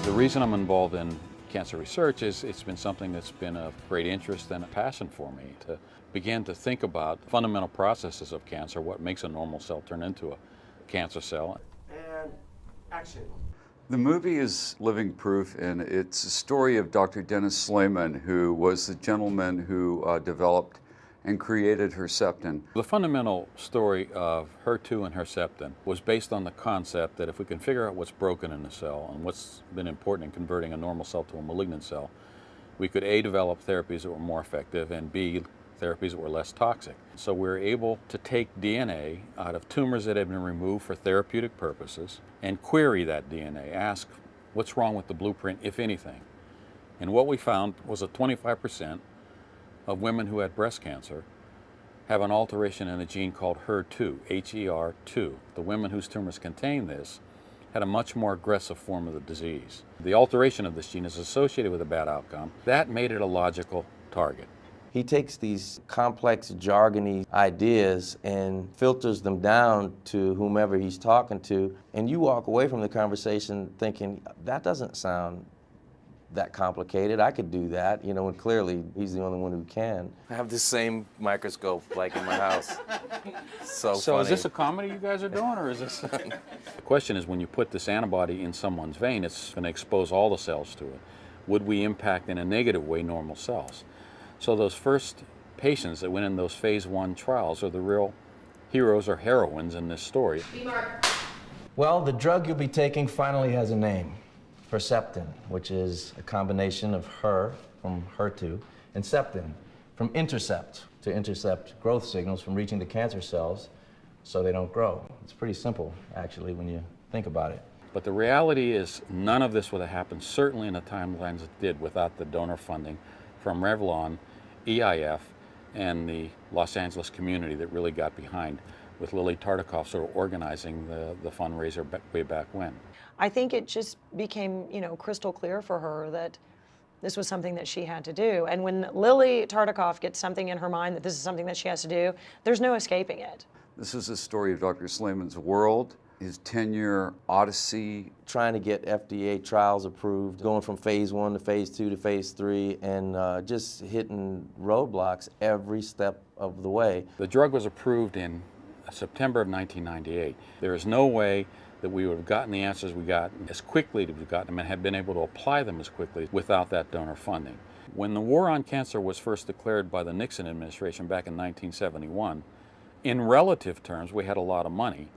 The reason I'm involved in cancer research is it's been something that's been of great interest and a passion for me to begin to think about fundamental processes of cancer, what makes a normal cell turn into a cancer cell. And action. The movie is living proof, and it's a story of Dr. Dennis Slamon, who was the gentleman who developed and created Herceptin. The fundamental story of HER2 and Herceptin was based on the concept that if we can figure out what's broken in the cell and what's been important in converting a normal cell to a malignant cell, we could A, develop therapies that were more effective, and B, therapies that were less toxic. So we're able to take DNA out of tumors that have been removed for therapeutic purposes and query that DNA, ask what's wrong with the blueprint, if anything. And what we found was that 25% of women who had breast cancer have an alteration in a gene called HER2, H-E-R2. The women whose tumors contain this had a much more aggressive form of the disease. The alteration of this gene is associated with a bad outcome. That made it a logical target. He takes these complex, jargony ideas and filters them down to whomever he's talking to, and you walk away from the conversation thinking, that doesn't sound that complicated. I could do that, you know, and clearly he's the only one who can. I have the same microscope like in my house. So funny. Is this a comedy you guys are doing, or is this? The question is, when you put this antibody in someone's vein, it's going to expose all the cells to it. Would we impact in a negative way normal cells? So those first patients that went in those phase 1 trials are the real heroes or heroines in this story. Well, the drug you'll be taking finally has a name. Herceptin, which is a combination of her from HER2 and septin from intercept, to intercept growth signals from reaching the cancer cells so they don't grow. It's pretty simple, actually, when you think about it. But the reality is none of this would have happened, certainly in the timelines it did, without the donor funding from Revlon, EIF, and the Los Angeles community that really got behind, with Lily Tartikoff sort of organizing the fundraiser way back when. I think it just became, you know, crystal clear for her that this was something that she had to do. And when Lily Tartikoff gets something in her mind that this is something that she has to do, there's no escaping it. This is a story of Dr. Slamon's world, his 10-year odyssey. Trying to get FDA trials approved, going from phase 1 to phase 2 to phase 3, and just hitting roadblocks every step of the way. The drug was approved in September of 1998. There is no way that we would have gotten the answers we got as quickly as we've gotten them and have been able to apply them as quickly without that donor funding. When the war on cancer was first declared by the Nixon administration back in 1971, in relative terms we had a lot of money,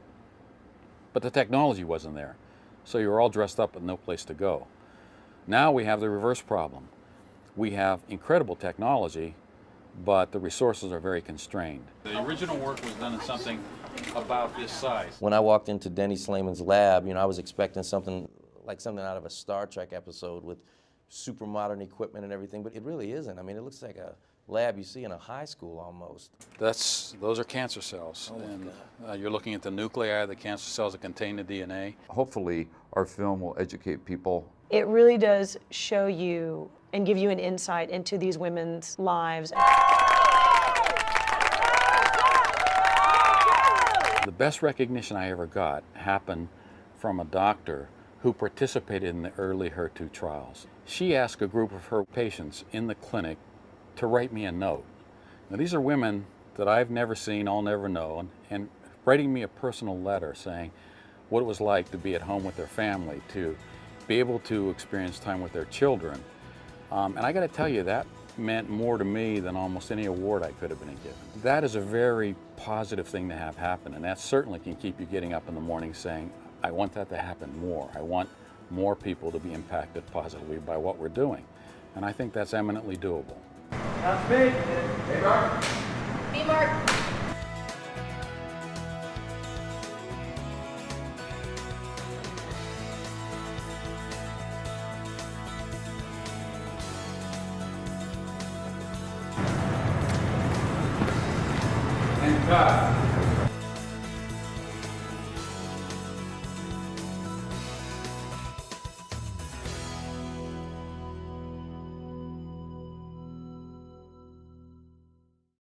but the technology wasn't there. So you were all dressed up with no place to go. Now we have the reverse problem. We have incredible technology, but the resources are very constrained. The original work was done in something about this size. When I walked into Denny Slamon's lab, you know, I was expecting something out of a Star Trek episode with super modern equipment and everything, but it really isn't. I mean, it looks like a lab you see in a high school almost. Those are cancer cells. Oh, and you're looking at the nuclei of the cancer cells that contain the DNA. Hopefully, our film will educate people. It really does show you and give you an insight into these women's lives. The best recognition I ever got happened from a doctor who participated in the early HER2 trials. She asked a group of her patients in the clinic to write me a note. Now, these are women that I've never seen, I'll never know, and writing me a personal letter saying what it was like to be at home with their family, to be able to experience time with their children. And I got to tell you, that meant more to me than almost any award I could have been given. That is a very positive thing to have happen, and that certainly can keep you getting up in the morning saying, I want that to happen more. I want more people to be impacted positively by what we're doing. And I think that's eminently doable. That's me. Hey, Mark. Hey, Mark. And cut.